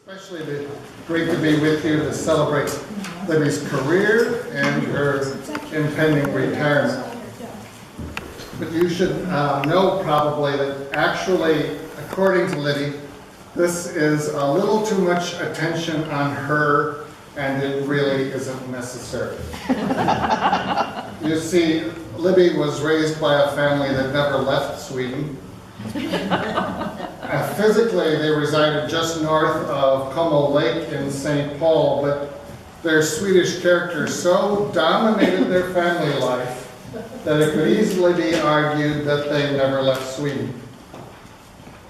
Especially great to be with you to celebrate Libby's career and her impending retirement. But you should know probably that actually, according to Libby, this is a little too much attention on her, and it really isn't necessary. You see, Libby was raised by a family that never left Sweden. Physically, they resided just north of Como Lake in St. Paul, but their Swedish character so dominated their family life that it could easily be argued that they never left Sweden.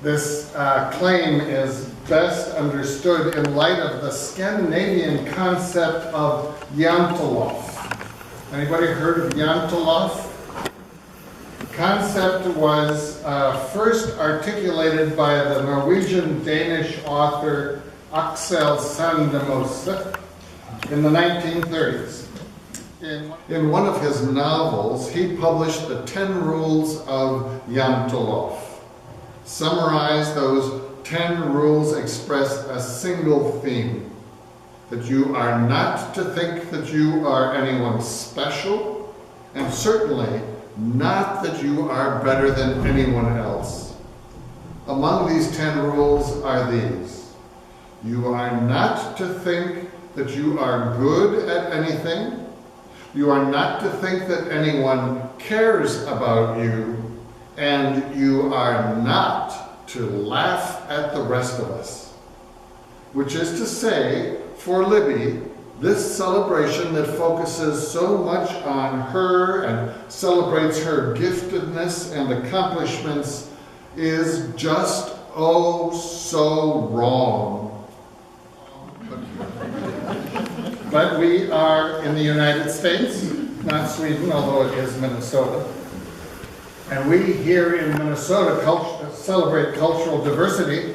This claim is best understood in light of the Scandinavian concept of jantelof. Anybody heard of jantelof? The concept was first articulated by the Norwegian-Danish author Aksel Sandemose in the 1930s. In one of his novels, he published the 10 rules of jantelof. Summarized, those 10 rules express a single theme: that you are not to think that you are anyone special, and certainly not that you are better than anyone else. Among these 10 rules are these: you are not to think that you are good at anything. You are not to think that anyone cares about you, and you are not to laugh at the rest of us. Which is to say, for Libby, this celebration that focuses so much on her and celebrates her giftedness and accomplishments is just oh so wrong. But we are in the United States, not Sweden, although it is Minnesota. And we here in Minnesota celebrate cultural diversity.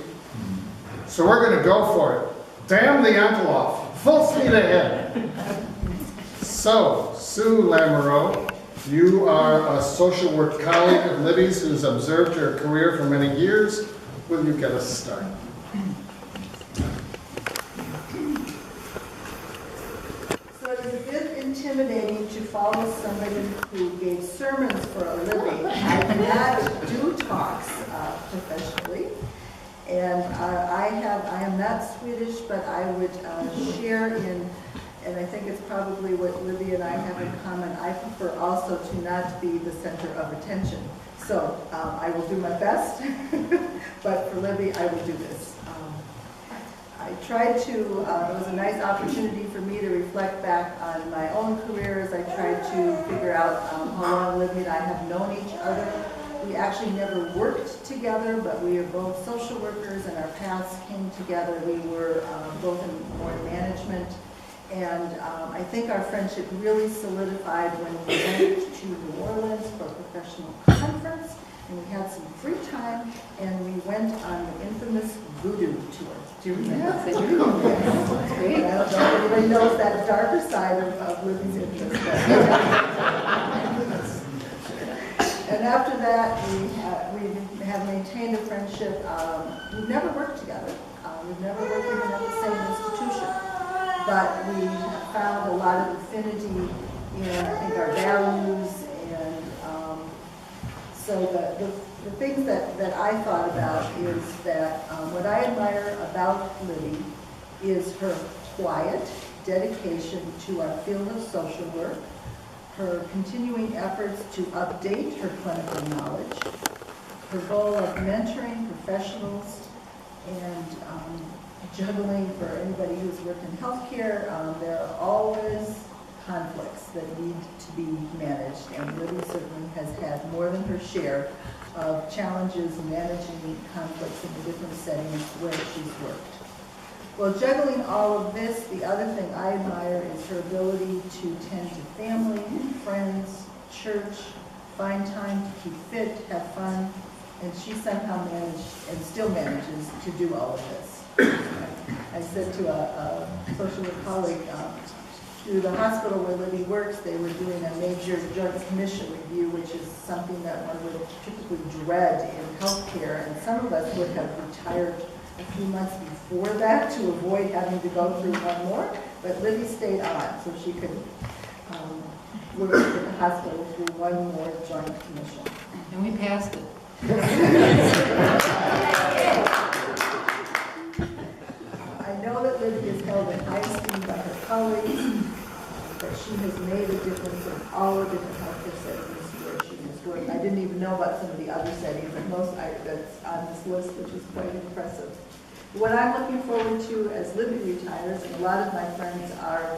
So we're going to go for it. Damn the jantelof. Full speed ahead. So, Sue Lamoureux, you are a social work colleague of Libby's who's observed her career for many years. Will you get us started? Intimidating to follow somebody who gave sermons for a living. I do not do talks professionally, and I am not Swedish, but I would share in, and I think it's probably what Libby and I have in common. I prefer also to not be the center of attention. So I will do my best, but for Libby, I will do this. I tried to, it was a nice opportunity for me to reflect back on my own career as I tried to figure out how long Libby and I have known each other. We actually never worked together, but we are both social workers and our paths came together. We were both in more management, and I think our friendship really solidified when we went to New Orleans for a professional conference, and we had some free time, and we went on the infamous voodoo tour. Do you remember? Yes, I do. That's great. I don't know if anybody knows that darker side of Libby's interest. And after that, we have maintained a friendship. We've never worked together. We've never worked even at the same institution. But we found a lot of affinity in, I think, our values. And so the things that I thought about is that what I admire about Libby is her quiet dedication to our field of social work, her continuing efforts to update her clinical knowledge, her goal of mentoring professionals and juggling. For anybody who's worked in healthcare, there are always conflicts that need to be managed, and Libby certainly has had more than her share of challenges managing conflicts in the different settings where she's worked. Well, juggling all of this, the other thing I admire is her ability to tend to family, friends, church, find time to keep fit, have fun, and she somehow managed and still manages to do all of this. I said to a social work colleague, through the hospital where Libby works, they were doing a major drug commission review, which is something that one would typically dread in healthcare, and some of us would have retired a few months before that to avoid having to go through one more, but Libby stayed on so she could work at the hospital through one more joint commission. And we passed it. I know that Libby is held in high esteem by her colleagues, that she has made a difference in all the different healthcare settings where she has worked. I didn't even know about some of the other settings, and most that's on this list, which is quite impressive. What I'm looking forward to as Libby retires, and a lot of my friends are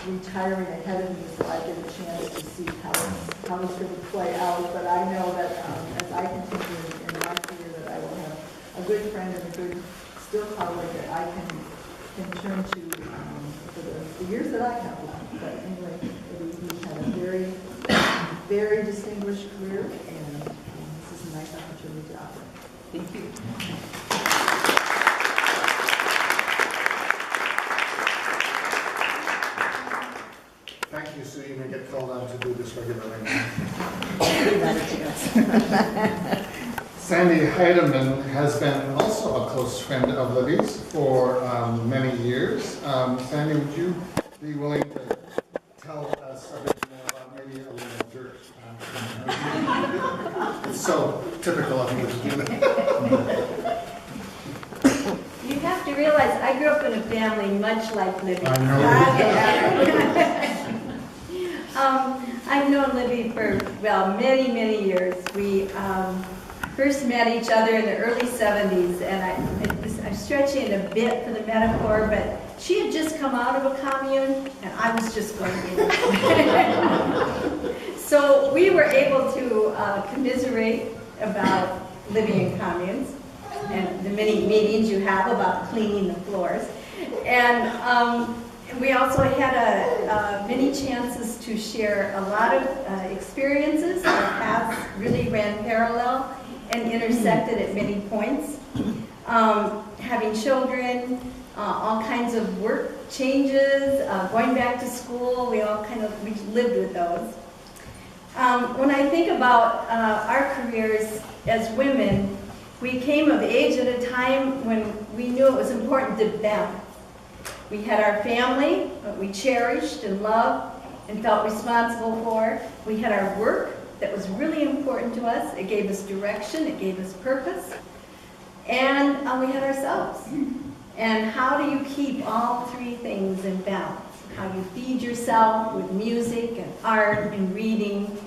retiring ahead of me, so I get a chance to see how it's going to play out. But I know that as I continue in my career, that I will have a good friend and a good still colleague that I can turn to for the years that I have left. But anyway, he had a very, very distinguished career, and this is a nice opportunity to offer. Thank you. Thank you, Sue. You may get called on to do this regularly. Sandy Heidemann has been also a close friend of Libby's for many years. Sandy, would you be willing to tell us a bit more about maybe a little jerk? It's so typical of me to do that. You have to realize I grew up in a family much like Libby. I know. I've known Libby for, well, many, many years. We first met each other in the early 70s, and I'm stretching it a bit for the metaphor, but she had just come out of a commune, and I was just going in. So we were able to commiserate about living in communes and the many meetings you have about cleaning the floors. And we also had many chances to share a lot of experiences. Our paths really ran parallel and intersected at many points. Having children, all kinds of work changes, going back to school, we lived with those. When I think about our careers as women, we came of age at a time when we knew it was important to balance. We had our family that we cherished and loved and felt responsible for. We had our work that was really important to us. It gave us direction, it gave us purpose. And we had ourselves. And how do you keep all three things in balance? How you feed yourself with music and art and reading,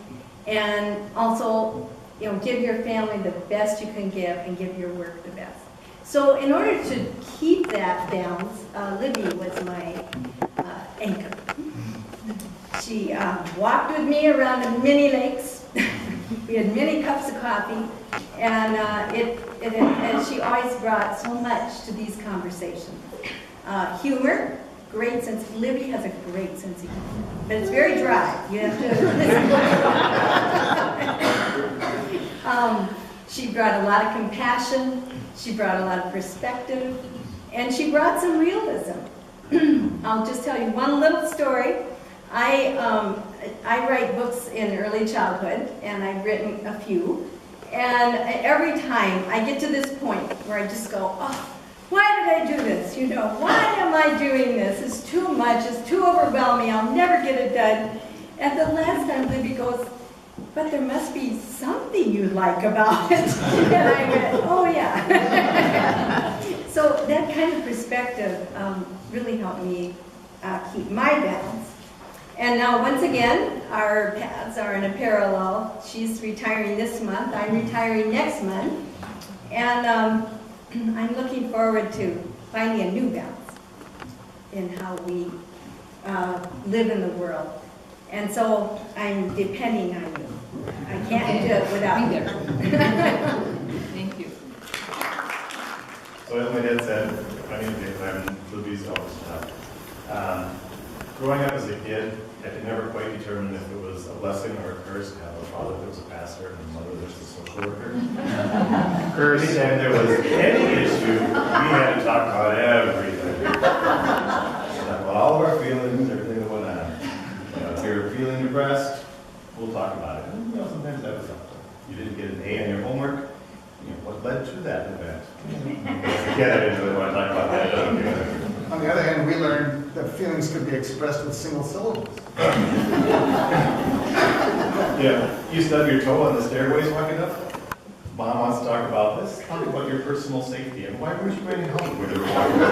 and also give your family the best you can give and give your work the best. So in order to keep that balance, Libby was my anchor. She walked with me around the many lakes. We had many cups of coffee, and and she always brought so much to these conversations. Humor, great sense. Libby has a great sense of humor, but it's very dry. You have to. She brought a lot of compassion. She brought a lot of perspective, and she brought some realism. I'll just tell you one little story. I write books in early childhood, and I've written a few. And every time I get to this point where I just go, oh, why did I do this? Why am I doing this? It's too much. It's too overwhelming. I'll never get it done. And the last time Libby goes, but there must be something you like about it. And I went, oh yeah. So that kind of perspective really helped me keep my balance. And now once again, our paths are in a parallel. She's retiring this month, I'm retiring next month. And I'm looking forward to finding a new balance in how we live in the world. And so I'm depending on you. I can't do it without you. Thank you. So as my dad said, my name is Dave, I'm Libby's Olstad. Growing up as a kid, I could never quite determine if it was a blessing or a curse to have a father that was a pastor and a mother that was a social worker. Anytime there was any issue, we had to talk about everything. All of our feelings, everything that went on. If you're feeling depressed, we'll talk about it. And sometimes that was something. You didn't get an A on your homework, what led to that event? Again, I didn't really want to talk about that. On the other hand, we learned that feelings could be expressed with single syllables. Yeah, you stub your toe on the stairways walking up. Mom wants to talk about this. Talk about your personal safety and why weren't you wearing a helmet when you were walking up?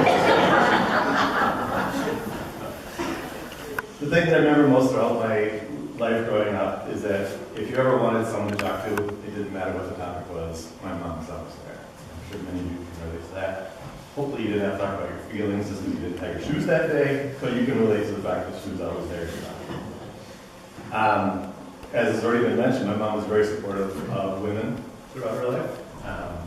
The thing that I remember most throughout my life growing up is that if you ever wanted someone to talk to, it didn't matter what the topic was, my mom was always there. I'm sure many of you can relate to that. Hopefully you didn't have to talk about your feelings just because you didn't tie your shoes that day, but you can relate to the fact that she was always there. As has already been mentioned, my mom was very supportive of women throughout her life,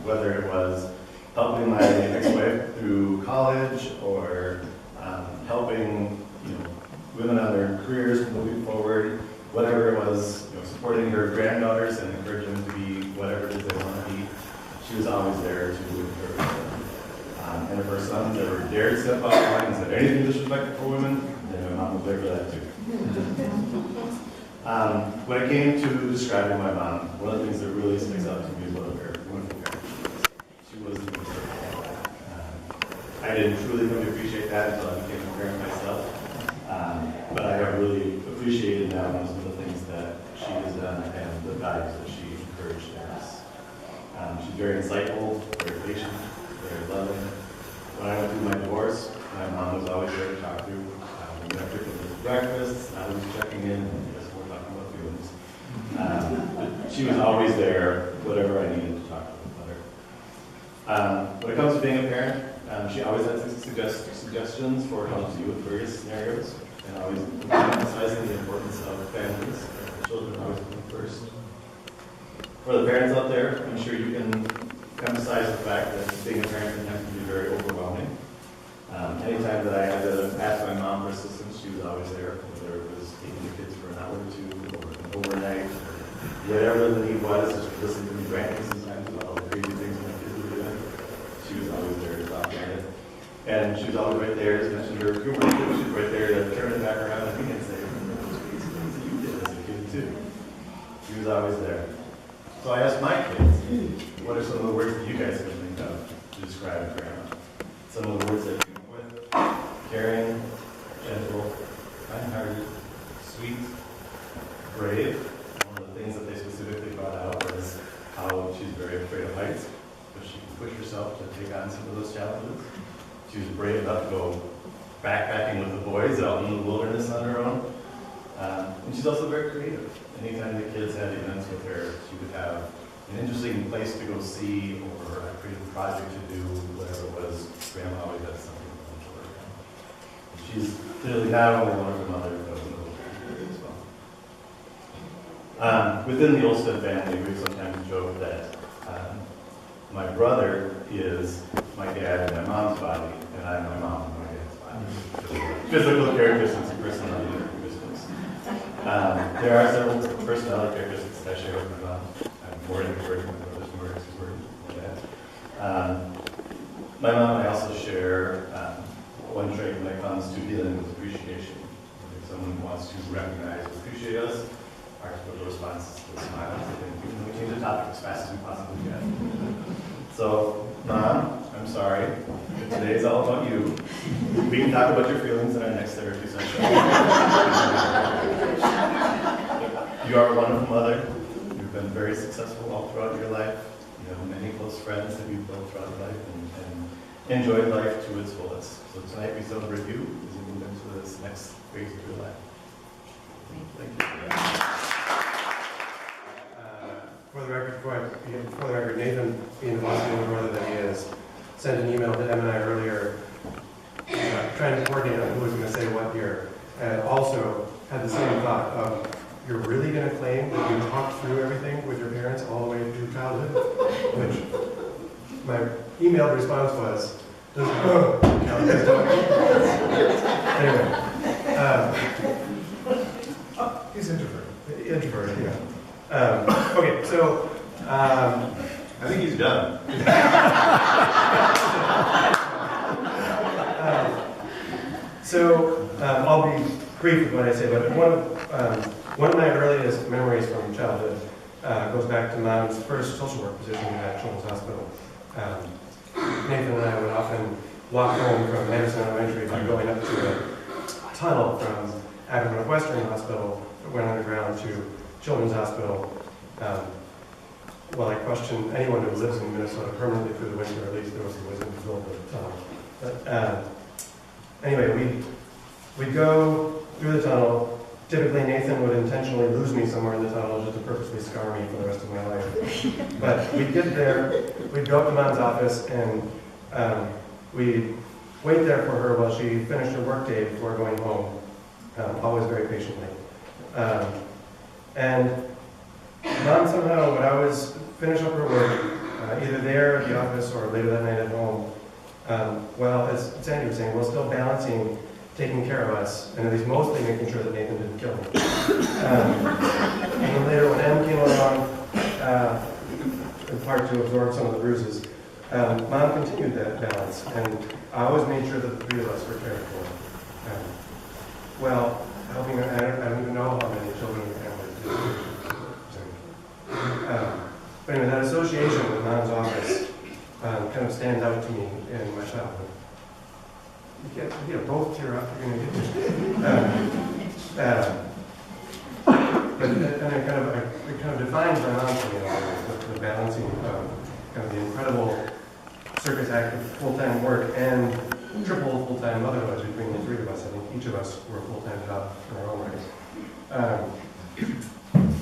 whether it was helping my ex-wife through college or helping women on their careers moving forward, whatever it was, supporting her granddaughters and encouraging them to be whatever it is they want to be. She was always there to encourage them. And if her sons ever dared step out of line and said anything disrespectful for women, then my mom was there for that too. When it came to describing my mom, one of the things that really sticks out to me is what a very wonderful parent she was. She was I didn't truly come to appreciate that until I became a parent myself. But I have really appreciated now most of the things that she has done and the values that she encouraged in us. She's very insightful, very patient, very loving. When I went through my divorce, my mom was always there to talk to. We went to breakfast, I was checking in, and just we're talking about feelings. But she was always there, whatever I needed to talk about her. When it comes to being a parent, she always had suggestions for how to deal with various scenarios, and always emphasizing the importance of families, and children always come first. For the parents out there, I'm sure you can emphasize the fact that being a parent can have to be very overwhelming. Anytime that I had to ask my mom for assistance, she was always there, whether it was taking the kids for an hour or two, or an overnight, or whatever the need was, just listening to me ranting sometimes about all the crazy things my kids were doing. She was always there to talk about it. And she was always right there, as mentioned her humor, she was right there to turn it back around at me and say, remember those crazy things that you did as a kid too. She was always there. So I asked my kids, what are some of the words that you guys can think of to describe grandma? Some of the words that you come up with: caring, gentle, kind-hearted, sweet, brave. One of the things that they specifically brought out was how she's very afraid of heights, but she can push herself to take on some of those challenges. She was brave enough to go backpacking with the boys out in the wilderness on her own. And she's also very creative. Anytime the kids had events with her, she would have an interesting place to go see or a creative project to do, whatever it was. Grandma always had something to work on. She's clearly not only one of her mother, but another as well. Within the Olstad family, we sometimes joke that my brother is my dad in my mom's body, and I'm my mom in my dad's body. Physical characteristics and personality characteristics. There are several personality characteristics that I share with my mom. I'm more introverted, my brother's more extroverted than that. My mom and I also share one trait when it comes to dealing with appreciation. If someone wants to recognize or appreciate us, our typical response is to smile and say thank you, and we change the topic as fast as we possibly can. So, Mom, I'm sorry, but today is all about you. We can talk about your feelings in our next therapy session. You are a wonderful mother. You've been very successful all throughout your life. You have many close friends that you've built throughout life and enjoyed life to its fullest. So tonight we celebrate you as you move into this next phase of your life. Thank you. For the record, Nathan, being the boss of the brother that he is, sent an email to Em and I earlier trying to coordinate on who was going to say what here, and also had the same thought of, you're really going to claim that you talked through everything with your parents all the way through childhood? Which my emailed response was, anyway. He's introverted. Introverted, yeah. Okay, so I think he's done. I'll be brief with what I say, but one of my earliest memories from childhood goes back to Mom's first social work position at Children's Hospital. Nathan and I would often walk home from Madison Elementary by going up to a tunnel from Akron Northwestern Hospital that went underground to Children's Hospital. Well, I question anyone who lives in Minnesota permanently through the winter, at least there was some wisdom to build the tunnel. But anyway, we'd go through the tunnel. Typically, Nathan would intentionally lose me somewhere in the tunnel just to purposely scar me for the rest of my life. But we'd get there, we'd go up to Mom's office, and we'd wait there for her while she finished her workday before going home, always very patiently. And Mom somehow, when I was finish up her work, either there at the office or later that night at home, well, as Sandy was saying, we're still balancing taking care of us, and at least mostly making sure that Nathan didn't kill me. And then later when Em came along, in part to absorb some of the bruises, Mom continued that balance, and I always made sure that the three of us were cared for. Well, helping her, I don't even know how many children in the family do. But anyway, that association with Mom's office kind of stands out to me in my childhood. You can't both tear up, you're going to get but it kind of defines my mom for me, the balancing of kind of the incredible circus act of full-time work and triple full-time motherhood between the three of us. I think each of us were a full-time job in our own ways.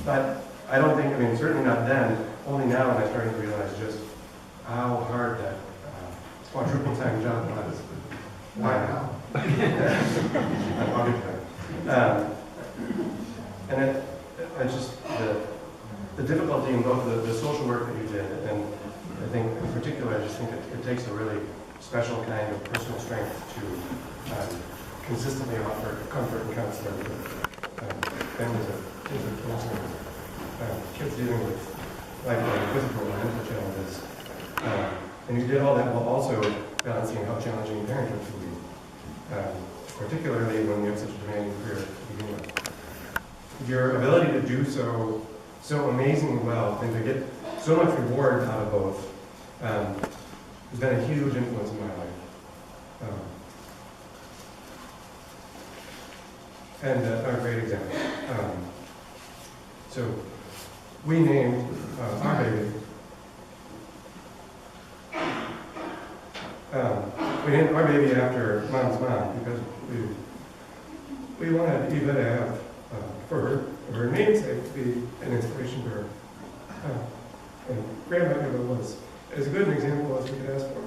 But I don't think, I mean, certainly not then, only now am I starting to realize just how hard that quadruple time job was. Wow. And it's just the difficulty in both the social work that you did, and I think in particular, I just think it takes a really special kind of personal strength to consistently offer comfort and counseling to families of kids with cancer, kids dealing with lifelong physical and mental challenges. And you did all that while also balancing how challenging parenting can be, particularly when you have such a demanding career to begin with. Your ability to do so amazingly well and to get so much reward out of both has been a huge influence in my life. And a great example. So we named our baby. We named our baby after Mom's mom because we wanted Eva to have, for her namesake, to be an inspiration to her. And Grandma Eva was as good an example as we could ask for.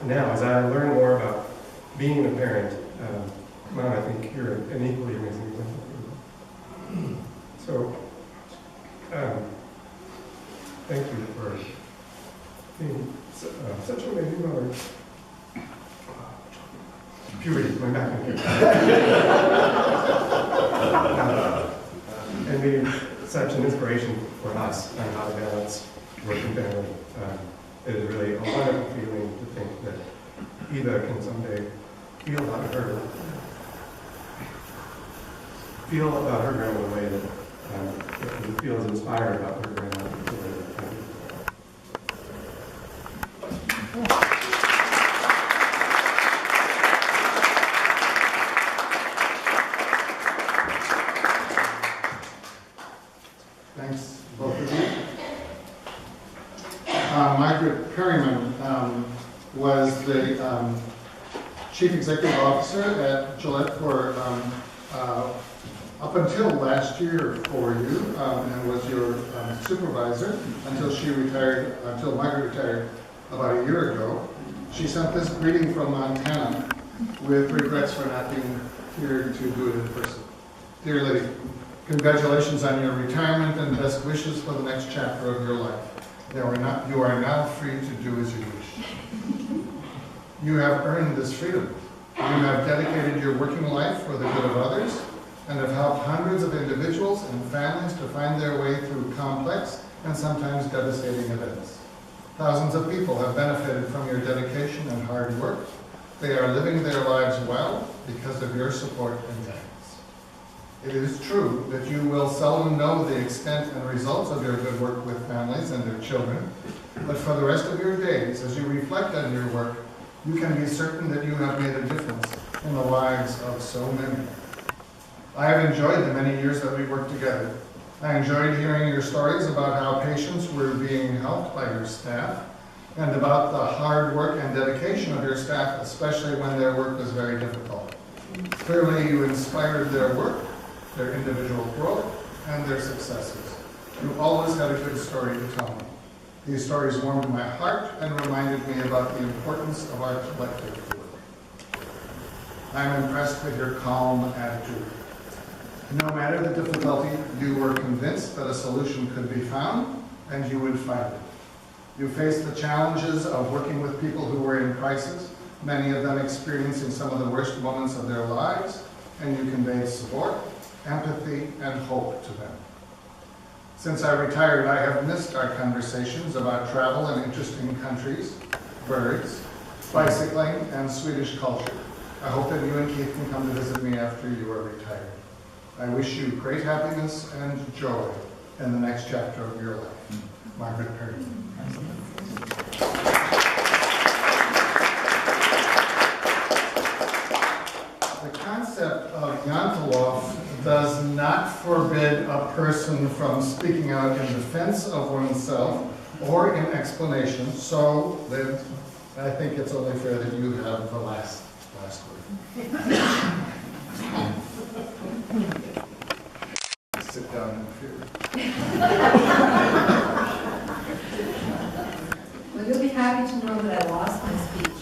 Now, as I learn more about being a parent, Mom, I think you're an equally amazing example. So, thank you for being such an amazing mother. Puberty, going back in here. And being such an inspiration for us on how to balance work and family. It is really a wonderful feeling to think that Eva can someday feel about her grandma the way that feels inspired about her grandma. Thanks, both of you. Margaret Perryman was the Chief Executive Officer at Gillette for up until last year for you, and was your supervisor until Margaret retired about a year ago. She sent this greeting from Montana with regrets for not being here to do it in person. Dear Libby, congratulations on your retirement and best wishes for the next chapter of your life. You are now free to do as you wish. You have earned this freedom. You have dedicated your working life for the good of others and have helped hundreds of individuals and families to find their way through complex and sometimes devastating events. Thousands of people have benefited from your dedication and hard work. They are living their lives well because of your support and guidance. It is true that you will seldom know the extent and results of your good work with families and their children, but for the rest of your days, as you reflect on your work, you can be certain that you have made a difference in the lives of so many. I have enjoyed the many years that we worked together. I enjoyed hearing your stories about how patients were being helped by your staff, and about the hard work and dedication of your staff, especially when their work was very difficult. Clearly, you inspired their work, their individual growth, and their successes. You always had a good story to tell me. These stories warmed my heart and reminded me about the importance of our collective work. I am impressed with your calm attitude. No matter the difficulty, you were convinced that a solution could be found, and you would find it. You faced the challenges of working with people who were in crisis, many of them experiencing some of the worst moments of their lives, and you conveyed support, empathy, and hope to them. Since I retired, I have missed our conversations about travel in interesting countries, birds, bicycling, and Swedish culture. I hope that you and Keith can come to visit me after you are retired. I wish you great happiness and joy in the next chapter of your life. Margaret Perry. The concept of Yantalof does not forbid a person from speaking out in defense of oneself or in explanation, so then I think it's only fair that you have the last word. Sit down in fear. Well, you'll be happy to know that I lost my speech.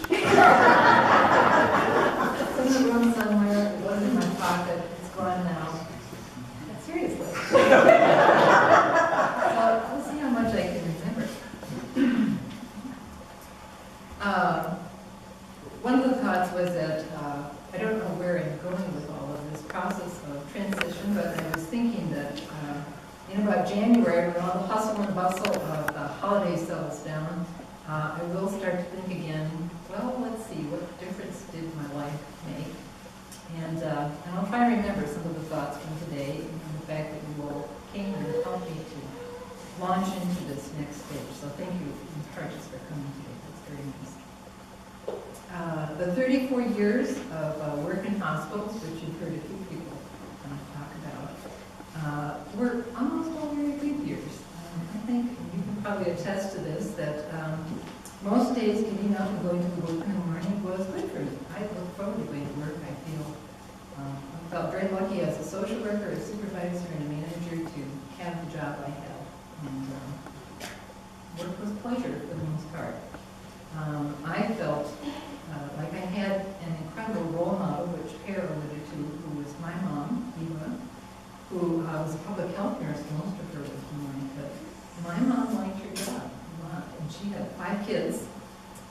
It's in the room somewhere, it wasn't in my pocket, it's gone now. But seriously. So, we'll see how much I can remember. One of the thoughts was that, I don't know where I'm going with all of this process of transition, but I was thinking that in about January, when all the hustle and bustle of the holiday settles down, I will start to think again, well, let's see, what difference did my life make? And I'll try and remember some of the thoughts from today and the fact that you all came and helped me to launch into this next stage. So thank you in part just for coming today. That's very nice. The 34 years of work in hospitals, which you've heard a few people talk about, were almost all very good years. I think you can probably attest to this, that most days getting up and going to work in the morning was good for me. I look forward to going to work. I felt very lucky as a social worker, a supervisor, and a manager to have the job I had. And work was pleasure for the most part. I felt like I had an incredible role model, which Per alluded to, who was my mom, Eva, who was a public health nurse. Most of her was mine, but my mom liked her job a lot, and she had 5 kids,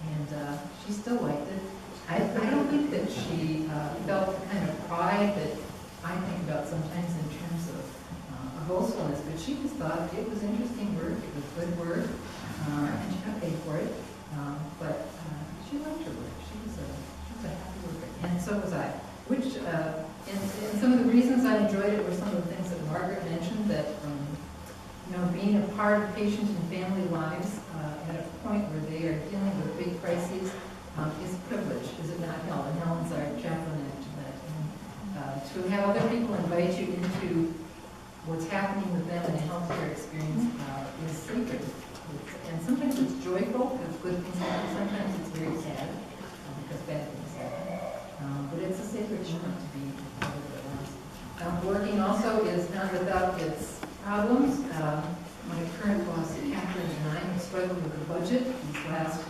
and she still liked it. I don't think that she felt the kind of pride that I think about sometimes in terms of boastfulness, but she just thought it was interesting work, it was good work, and she got paid for it, but she liked her work. She was a happy worker, and so was I. Which, and some of the reasons I enjoyed it were some of the things that Margaret mentioned, that being a part of patients and family lives at a point where they are dealing with big crises is a privilege, is it not, Helen? Helen's our chaplain to that. And to have other people invite you into what's happening with them in a healthcare experience is sacred. And sometimes it's joyful, because good things happen. Sometimes it's very sad, because bad things happen. But it's a sacred moment to be part of it. Working also is not without its problems. My current boss, Catherine, and I have struggled with the budget these last,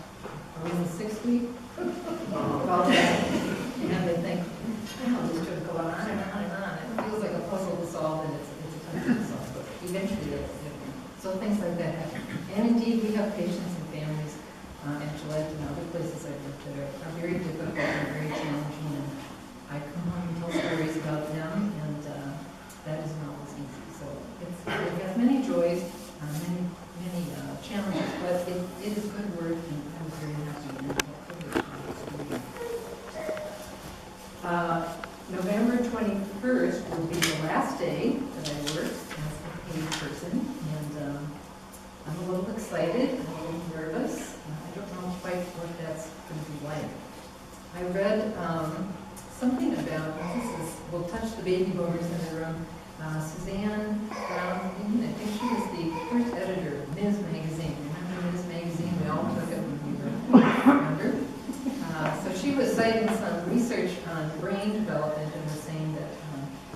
in the 6th week. And they think, this could go on and on and on. It feels like a puzzle to solve, and it's a tough to solve, but eventually it's different. So things like that happen. And indeed, we have patients and families at Gillette and other places I've worked that are very difficult and very challenging, and I come home and tell stories about them, and that isn't always easy. So it has many joys, many challenges, but it is good work, and I'm very happy and privileged. November 21st will be the last last day that I work as a paid person, and I'm a little excited, I'm a little nervous. I don't know quite what that's going to be like. I read something about, will touch the baby boomers in the room. Suzanne Brown, I think she was the first editor of Ms. Magazine. Remember Ms. Magazine? We all took it when we were younger. So she was citing some research on brain development and was saying that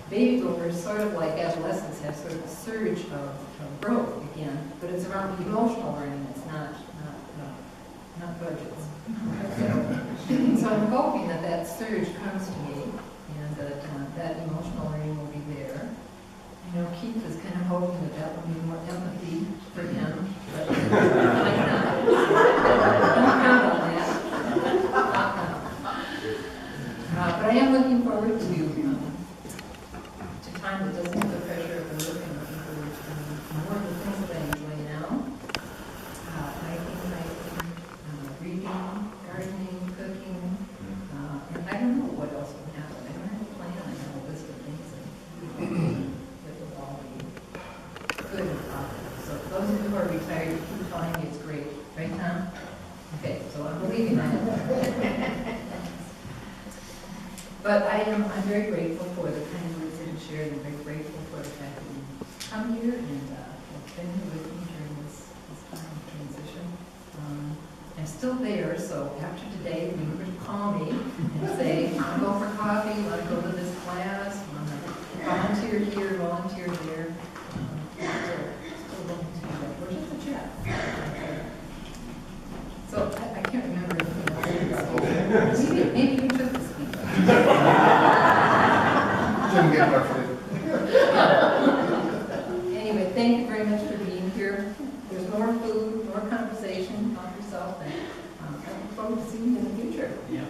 baby boomers, sort of like adolescents, have sort of a surge of growth again, but it's around emotional learning. It's not budgets. So I'm hoping that that surge comes to me and that that emotional learning will be there. I know Keith is kind of hoping that that will be more empathy for him, but might not. Don't count on that. But I am looking forward to time that doesn't have the pressure of the work and looking forward to more of the things that I enjoy now. Hiking, reading, gardening, cooking, and I don't know what else will happen. I don't have a plan. I have a list of things that will all be good and positive. So those of you who are retired, keep telling me it's great. Right, Tom? Okay, so I'm believing that. But I'm very grateful for the kind words that you shared. I'm very grateful for the fact that you come here and have been here with me during this time of transition. I'm still there, so after today, you could call me and say, want to go for coffee, want to go to this class, want to volunteer here, volunteer there. Still willing to do that, or just a chat. So I can't remember if maybe you took the speech. Didn't get much of it. Anyway, thank you very much for being here. There's more food, more conversation. Help yourself, and I look forward to seeing you in the future. Yeah.